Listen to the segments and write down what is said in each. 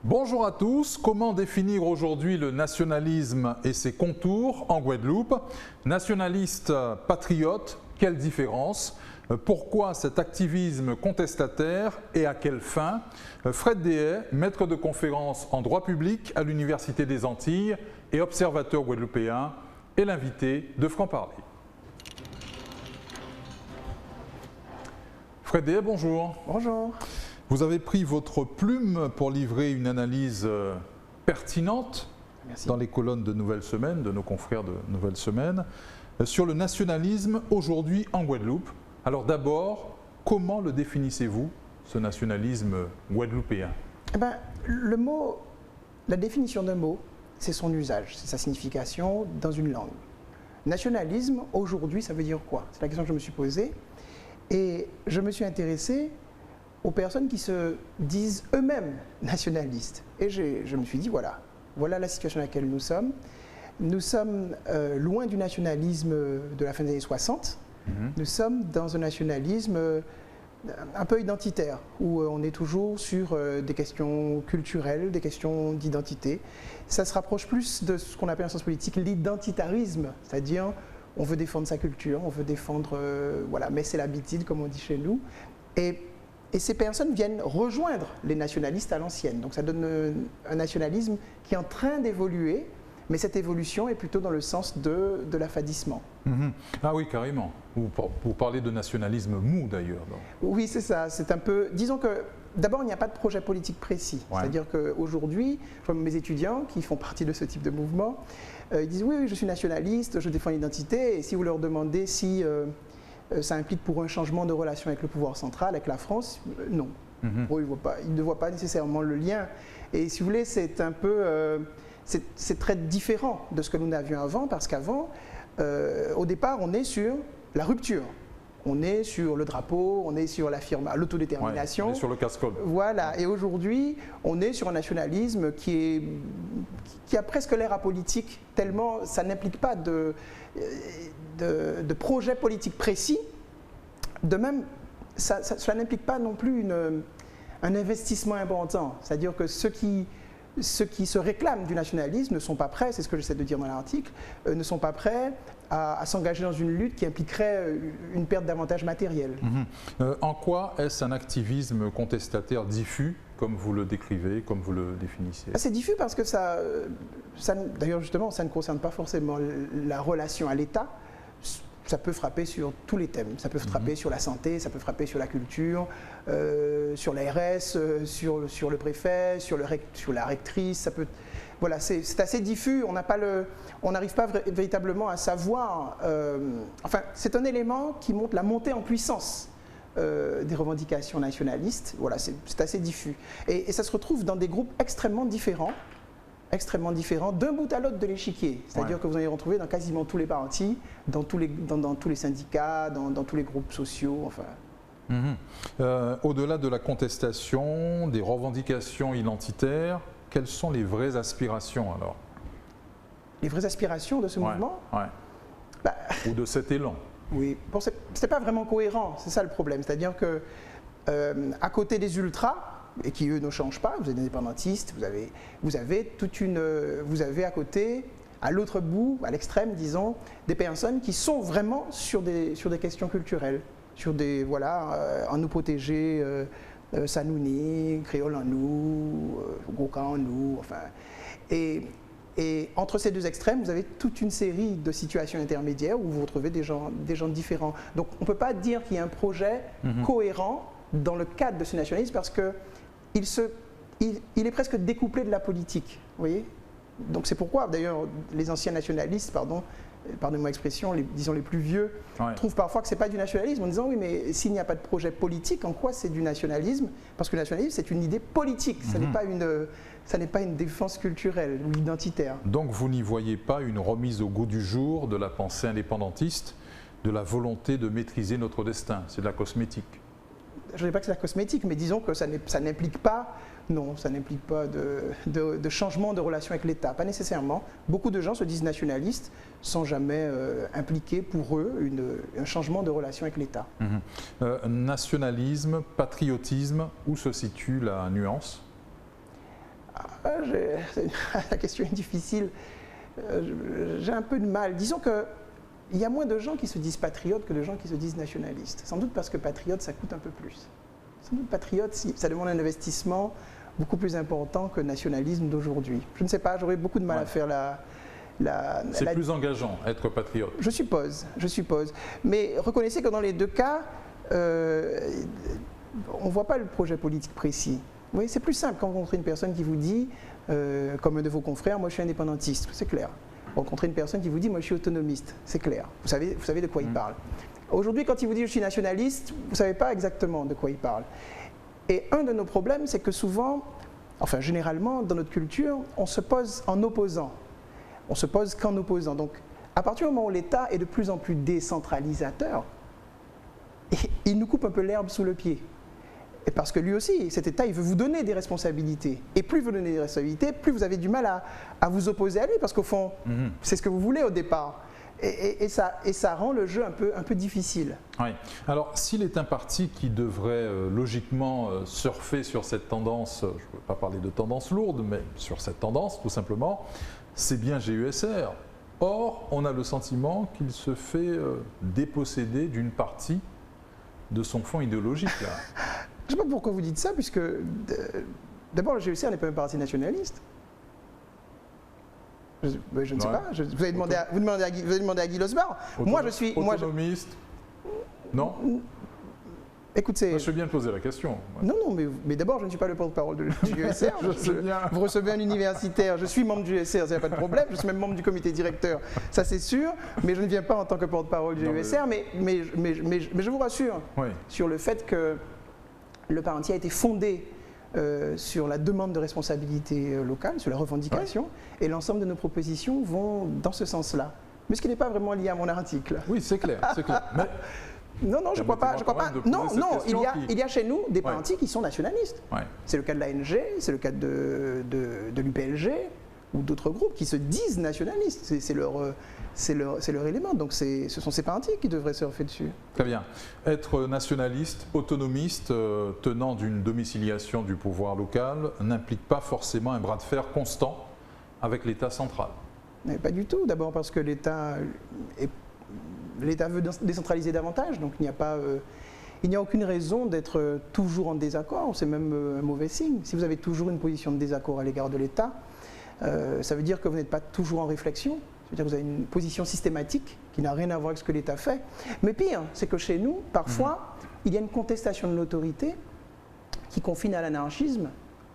Bonjour à tous, comment définir aujourd'hui le nationalisme et ses contours en Guadeloupe? Nationaliste, patriote, quelle différence? Pourquoi cet activisme contestataire et à quelle fin? Fred Dehaye, maître de conférence en droit public à l'Université des Antilles et observateur guadeloupéen, est l'invité de Franc-Parler. Fred Dehaye, bonjour. Bonjour. Vous avez pris votre plume pour livrer une analyse pertinente dans les colonnes de Nouvelle Semaine, de nos confrères de Nouvelle Semaine, sur le nationalisme aujourd'hui en Guadeloupe. Alors d'abord, comment le définissez-vous, ce nationalisme guadeloupéen? La définition d'un mot, c'est son usage, c'est sa signification dans une langue. Nationalisme, aujourd'hui, ça veut dire quoi? C'est la question que je me suis posée. Et je me suis intéressé aux personnes qui se disent eux-mêmes nationalistes. Et je me suis dit, voilà la situation dans laquelle nous sommes. Nous sommes loin du nationalisme de la fin des années 60. Nous sommes dans un nationalisme un peu identitaire, où on est toujours sur des questions culturelles, des questions d'identité. Ça se rapproche plus de ce qu'on appelle en sciences politiques l'identitarisme, c'est-à-dire on veut défendre sa culture, on veut défendre, mais c'est l'habitude, comme on dit chez nous. Et ces personnes viennent rejoindre les nationalistes à l'ancienne. Donc ça donne un nationalisme qui est en train d'évoluer, mais cette évolution est plutôt dans le sens de l'affadissement. Ah oui, carrément. Vous parlez de nationalisme mou d'ailleurs. Oui, c'est ça. C'est un peu. Disons que d'abord, il n'y a pas de projet politique précis. Ouais. C'est-à-dire qu'aujourd'hui, je vois mes étudiants qui font partie de ce type de mouvement, ils disent oui, je suis nationaliste, je défends l'identité. Et si vous leur demandez si ça implique pour un changement de relation avec le pouvoir central, avec la France, non. Pour eux, ils ne voient pas nécessairement le lien. Et si vous voulez, c'est un peu. C'est très différent de ce que nous n'avions avant, parce qu'avant, au départ, on est sur la rupture. On est sur le drapeau, on est sur l'autodétermination. Ouais, on est sur le casse-code. Voilà. Et aujourd'hui, on est sur un nationalisme qui a presque l'air apolitique, tellement ça n'implique pas de projet politique précis. De même, cela n'implique pas non plus un investissement important. C'est-à-dire que ceux qui se réclament du nationalisme ne sont pas prêts, c'est ce que j'essaie de dire dans l'article, ne sont pas prêts à s'engager dans une lutte qui impliquerait une perte d'avantages matériels. En quoi est-ce un activisme contestataire diffus, comme vous le décrivez, comme vous le définissez? C'est diffus parce que d'ailleurs justement, ça ne concerne pas forcément la relation à l'État. Ça peut frapper sur tous les thèmes. Ça peut frapper sur la santé, ça peut frapper sur la culture, sur l'ARS, sur le préfet, sur la rectrice. Ça peut, voilà, c'est assez diffus. On n'arrive pas véritablement à savoir. C'est un élément qui montre la montée en puissance des revendications nationalistes. Voilà, c'est assez diffus. Et ça se retrouve dans des groupes extrêmement différents d'un bout à l'autre de l'échiquier. C'est-à-dire que vous allez retrouver dans quasiment tous les partis, dans tous les syndicats, dans tous les groupes sociaux. Enfin. Au-delà de la contestation, des revendications identitaires, quelles sont les vraies aspirations alors? Les vraies aspirations de ce mouvement? Ou de cet élan? Oui, c'est pas vraiment cohérent, c'est ça le problème. C'est-à-dire que à côté des ultras, et qui eux ne changent pas, vous êtes indépendantistes, vous avez à côté, à l'autre bout, à l'extrême, disons, des personnes qui sont vraiment sur des questions culturelles, sur des, en nous protéger, Sanouni, créole en nous, Goka en nous, enfin. Et entre ces deux extrêmes, vous avez toute une série de situations intermédiaires où vous retrouvez des gens différents. Donc on ne peut pas dire qu'il y a un projet cohérent dans le cadre de ce nationalisme parce que il est presque découplé de la politique, vous voyez. Donc c'est pourquoi, d'ailleurs, les anciens nationalistes, pardonnez-moi l'expression, disons les plus vieux, trouvent parfois que ce n'est pas du nationalisme, en disant oui, mais s'il n'y a pas de projet politique, en quoi c'est du nationalisme? Parce que le nationalisme, c'est une idée politique, ça n'est pas une défense culturelle ou identitaire. Donc vous n'y voyez pas une remise au goût du jour de la pensée indépendantiste, de la volonté de maîtriser notre destin? C'est de la cosmétique. Je ne dis pas que c'est la cosmétique, mais disons que ça n'implique pas, de changement de relation avec l'État, pas nécessairement. Beaucoup de gens se disent nationalistes sans jamais impliquer pour eux un changement de relation avec l'État. Nationalisme, patriotisme, où se situe la nuance? La question est difficile. J'ai un peu de mal. Disons qu'il y a moins de gens qui se disent patriotes que de gens qui se disent nationalistes. Sans doute parce que patriote, ça coûte un peu plus. Sans doute patriote, ça demande un investissement beaucoup plus important que le nationalisme d'aujourd'hui. Je ne sais pas, j'aurais beaucoup de mal à faire c'est plus engageant, être patriote. Je suppose. Mais reconnaissez que dans les deux cas, on ne voit pas le projet politique précis. Oui, c'est plus simple quand vous rencontrez une personne qui vous dit, comme un de vos confrères, moi je suis indépendantiste, c'est clair. Rencontrer une personne qui vous dit, moi je suis autonomiste, c'est clair. Vous savez de quoi il parle. Aujourd'hui, quand il vous dit, je suis nationaliste, vous ne savez pas exactement de quoi il parle. Et un de nos problèmes, c'est que souvent, enfin généralement, dans notre culture, on se pose en opposant. On se pose qu'en opposant. Donc, à partir du moment où l'État est de plus en plus décentralisateur, il nous coupe un peu l'herbe sous le pied. Et parce que lui aussi, cet État, il veut vous donner des responsabilités. Et plus vous donnez des responsabilités, plus vous avez du mal à vous opposer à lui, parce qu'au fond, c'est ce que vous voulez au départ. Et ça rend le jeu un peu difficile. Oui. Alors, s'il est un parti qui devrait logiquement surfer sur cette tendance, je ne veux pas parler de tendance lourde, mais sur cette tendance, tout simplement, c'est bien GUSR. Or, on a le sentiment qu'il se fait déposséder d'une partie de son fond idéologique. Là. Je ne sais pas pourquoi vous dites ça, puisque d'abord, le GUSR n'est pas un parti nationaliste. Je ne sais pas. Vous allez demander à Guy Losbar. Moi, je suis autonomiste. Non. Écoutez, je veux bien poser la question. Non, mais d'abord, je ne suis pas le porte-parole du GUSR. Vous recevez un universitaire, je suis membre du GUSR, il n'y a pas de problème, je suis même membre du comité directeur, ça c'est sûr, mais je ne viens pas en tant que porte-parole du GUSR, mais je vous rassure sur le fait que le parti a été fondé sur la demande de responsabilité locale, sur la revendication, et l'ensemble de nos propositions vont dans ce sens-là. Mais ce qui n'est pas vraiment lié à mon article. Oui, c'est clair, c'est clair. Mais... Non, je ne crois pas. Non, il y a chez nous des partis qui sont nationalistes. Ouais. C'est le cas de l'ANG, c'est le cas de l'UPLG ou d'autres groupes qui se disent nationalistes. C'est leur élément. Donc ce sont ces partis qui devraient surfer dessus. Très bien. Être nationaliste, autonomiste, tenant d'une domiciliation du pouvoir local, n'implique pas forcément un bras de fer constant avec l'État central. Mais pas du tout. D'abord parce que l'État veut décentraliser davantage, donc il n'y a aucune raison d'être toujours en désaccord, c'est même un mauvais signe. Si vous avez toujours une position de désaccord à l'égard de l'État, ça veut dire que vous n'êtes pas toujours en réflexion, ça veut dire que vous avez une position systématique qui n'a rien à voir avec ce que l'État fait. Mais pire, c'est que chez nous, parfois, il y a une contestation de l'autorité qui confine à l'anarchisme.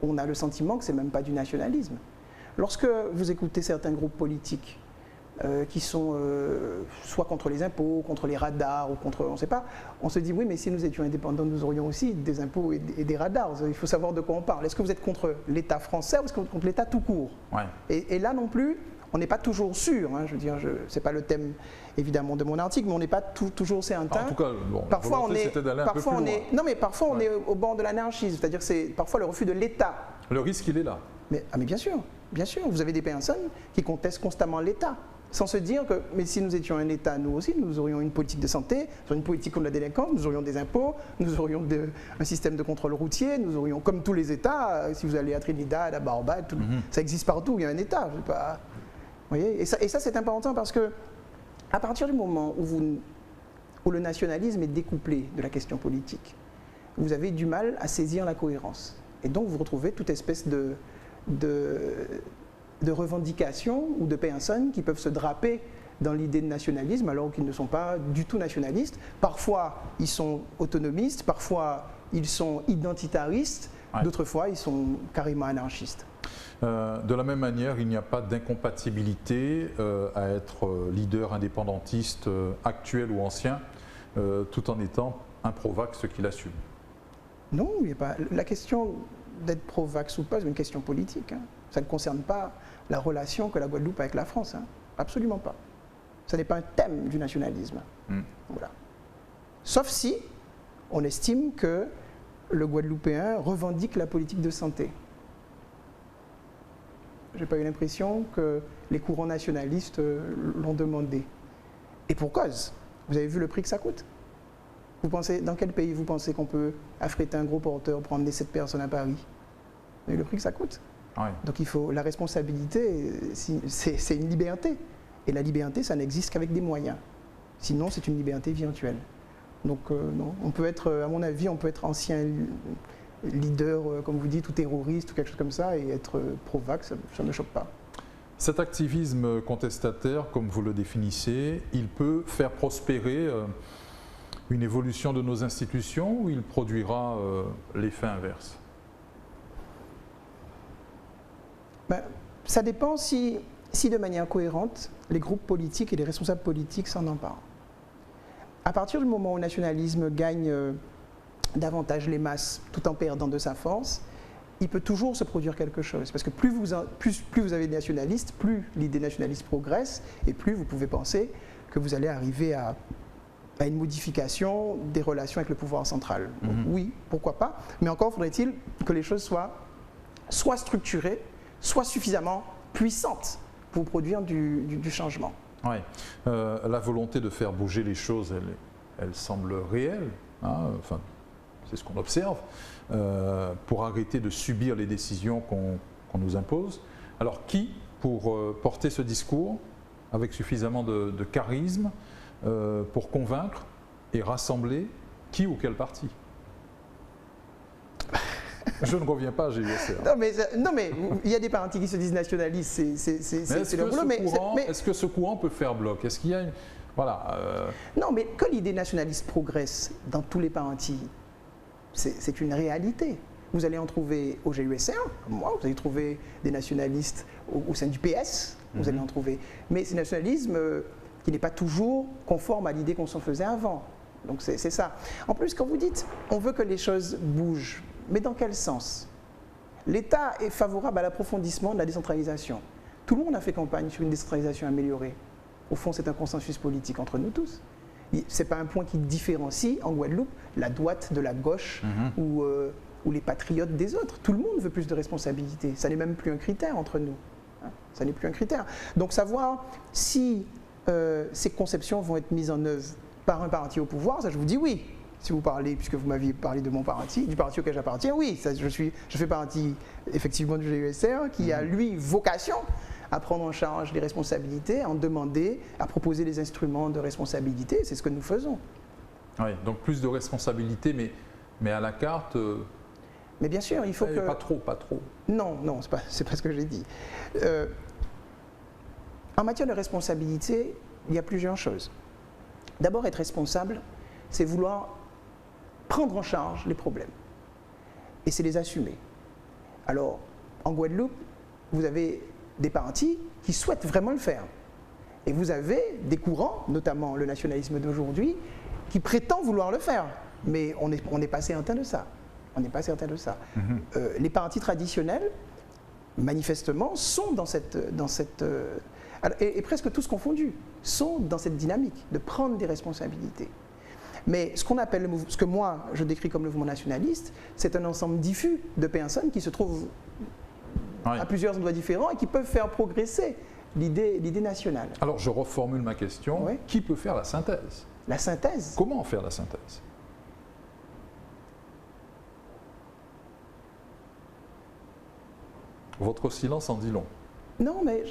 On a le sentiment que ce n'est même pas du nationalisme. Lorsque vous écoutez certains groupes politiques, qui sont soit contre les impôts, contre les radars, ou contre, on ne sait pas, on se dit oui, mais si nous étions indépendants, nous aurions aussi des impôts et des radars. Il faut savoir de quoi on parle. Est-ce que vous êtes contre l'État français ou est-ce que vous êtes contre l'État tout court? Et là non plus, on n'est pas toujours sûr. Hein, je veux dire, ce n'est pas le thème évidemment de mon article, mais on n'est pas toujours certain. En tout cas, bon, parfois on est, non, mais parfois on est au bord de l'anarchisme, c'est-à-dire c'est parfois le refus de l'État. Le risque, il est là. Mais bien sûr, vous avez des personnes qui contestent constamment l'État. Sans se dire que, mais si nous étions un État, nous aussi, nous aurions une politique de santé, nous aurions une politique contre la délinquance, nous aurions des impôts, nous aurions un système de contrôle routier, nous aurions, comme tous les États, si vous allez à Trinidad, à Barbade, ça existe partout, il y a un État. Je sais pas, vous voyez, et ça c'est important parce que, à partir du moment où le nationalisme est découplé de la question politique, vous avez du mal à saisir la cohérence. Et donc vous retrouvez toute espèce de revendications ou de personnes qui peuvent se draper dans l'idée de nationalisme alors qu'ils ne sont pas du tout nationalistes. Parfois, ils sont autonomistes, parfois, ils sont identitaristes, d'autres fois, ils sont carrément anarchistes. De la même manière, il n'y a pas d'incompatibilité à être leader indépendantiste actuel ou ancien, tout en étant un pro-vax qu'il assume. Non, il n'y a pas. La question d'être pro-vax ou pas, c'est une question politique. Hein. Ça ne concerne pas la relation que la Guadeloupe a avec la France. Hein. Absolument pas. Ce n'est pas un thème du nationalisme. Voilà. Sauf si on estime que le Guadeloupéen revendique la politique de santé. Je n'ai pas eu l'impression que les courants nationalistes l'ont demandé. Et pour cause. Vous avez vu le prix que ça coûte? Vous pensez, dans quel pays vous pensez qu'on peut affréter un gros porteur pour emmener 7 personnes à Paris? Vous avez vu le prix que ça coûte? Ouais. Donc la responsabilité, c'est une liberté. Et la liberté, ça n'existe qu'avec des moyens. Sinon, c'est une liberté virtuelle. Donc non, on peut être, à mon avis, on peut être ancien leader, comme vous dites, ou terroriste, ou quelque chose comme ça, et être pro-vax, ça ne me choque pas. Cet activisme contestataire, comme vous le définissez, il peut faire prospérer une évolution de nos institutions ou il produira l'effet inverse? Ben, ça dépend si de manière cohérente, les groupes politiques et les responsables politiques s'en emparent. À partir du moment où le nationalisme gagne davantage les masses tout en perdant de sa force, il peut toujours se produire quelque chose. Parce que plus vous avez des nationalistes, plus l'idée nationaliste progresse et plus vous pouvez penser que vous allez arriver à une modification des relations avec le pouvoir central. Donc, oui, pourquoi pas, mais encore faudrait-il que les choses soient soit structurées, soit suffisamment puissantes pour produire du changement. Oui, la volonté de faire bouger les choses, elle semble réelle, hein, enfin, c'est ce qu'on observe, pour arrêter de subir les décisions qu'on nous impose. Alors qui, pour porter ce discours avec suffisamment de charisme, pour convaincre et rassembler qui ou quel parti? Je ne reviens pas à GUSR. Non mais il y a des partis qui se disent nationalistes, c'est leur boulot. Est-ce que ce courant peut faire bloc? Est-ce qu'il y a une... Voilà. Non, mais que l'idée nationaliste progresse dans tous les partis, c'est une réalité. Vous allez en trouver au GUSR, comme moi, vous allez trouver des nationalistes au sein du PS, vous allez en trouver. Mais c'est un nationalisme qui n'est pas toujours conforme à l'idée qu'on s'en faisait avant. Donc c'est ça. En plus, quand vous dites on veut que les choses bougent, mais dans quel sens? L'État est favorable à l'approfondissement de la décentralisation. Tout le monde a fait campagne sur une décentralisation améliorée. Au fond, c'est un consensus politique entre nous tous. Ce n'est pas un point qui différencie en Guadeloupe la droite de la gauche ou les patriotes des autres. Tout le monde veut plus de responsabilité. Ça n'est même plus un critère entre nous. Hein, ça n'est plus un critère. Donc savoir si ces conceptions vont être mises en œuvre par un parti au pouvoir, ça je vous dis oui. Si vous parlez, puisque vous m'aviez parlé de mon parti, du parti auquel j'appartiens, oui, ça, je fais partie effectivement du GUSR qui a, lui, vocation à prendre en charge les responsabilités, à en demander, à proposer des instruments de responsabilité. C'est ce que nous faisons. Oui, donc plus de responsabilité, mais à la carte... mais bien sûr, il faut que... Pas trop. Non, c'est pas ce que j'ai dit. En matière de responsabilité, il y a plusieurs choses. D'abord, être responsable, c'est vouloir prendre en charge les problèmes. Et c'est les assumer. Alors, en Guadeloupe, vous avez des partis qui souhaitent vraiment le faire. Et vous avez des courants, notamment le nationalisme d'aujourd'hui, qui prétend vouloir le faire. Mais on n'est pas certain de ça. On n'est pas certain de ça. Les partis traditionnels, manifestement, sont dans cette et presque tous confondus, sont dans cette dynamique de prendre des responsabilités. Mais ce qu'on appelle ce que moi je décris comme le mouvement nationaliste, c'est un ensemble diffus de personnes qui se trouvent à plusieurs endroits différents et qui peuvent faire progresser l'idée nationale. Alors je reformule ma question. Oui. Qui peut faire la synthèse? La synthèse? Comment faire la synthèse? Votre silence en dit long. Non, mais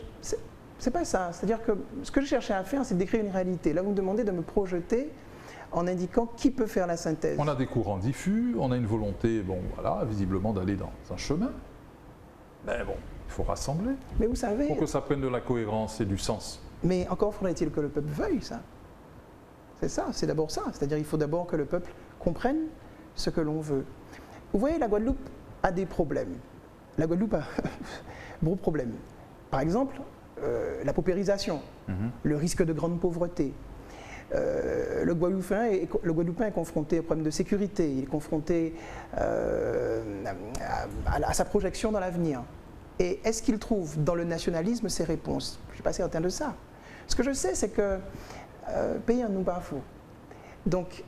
c'est pas ça. C'est-à-dire que ce que je cherchais à faire, c'est de décrire une réalité. Là, vous me demandez de me projeter en indiquant qui peut faire la synthèse. On a des courants diffus, on a une volonté, bon voilà, visiblement d'aller dans un chemin. Mais bon, il faut rassembler. Mais vous savez... Pour que ça prenne de la cohérence et du sens. Mais encore faudrait-il que le peuple veuille ça. C'est ça, c'est d'abord ça. C'est-à-dire qu'il faut d'abord que le peuple comprenne ce que l'on veut. Vous voyez, la Guadeloupe a des problèmes. La Guadeloupe a gros problèmes. Par exemple, la paupérisation, le risque de grande pauvreté. Le Guadeloupéen est confronté au problème de sécurité, il est confronté à sa projection dans l'avenir. Et est-ce qu'il trouve dans le nationalisme ses réponses? Je ne suis pas certain de ça. Ce que je sais, c'est que pays en nous pas faux. Donc,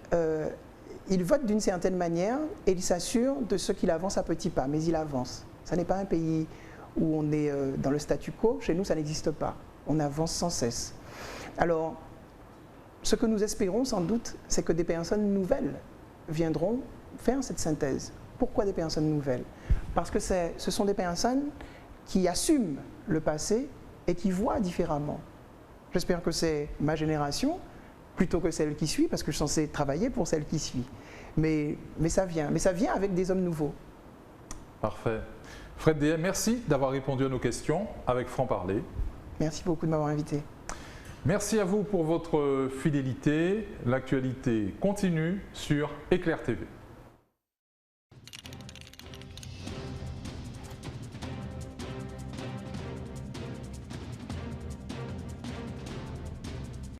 il vote d'une certaine manière et il s'assure de ce qu'il avance à petits pas, mais il avance. Ça n'est pas un pays où on est dans le statu quo, chez nous ça n'existe pas. On avance sans cesse. Alors, ce que nous espérons sans doute, c'est que des personnes nouvelles viendront faire cette synthèse. Pourquoi des personnes nouvelles? Parce que ce sont des personnes qui assument le passé et qui voient différemment. J'espère que c'est ma génération, plutôt que celle qui suit, parce que je suis censé travailler pour celle qui suit. Mais ça vient avec des hommes nouveaux. Parfait. Fred Deshayes, merci d'avoir répondu à nos questions avec franc-parler. Merci beaucoup de m'avoir invité. Merci à vous pour votre fidélité. L'actualité continue sur Éclair TV.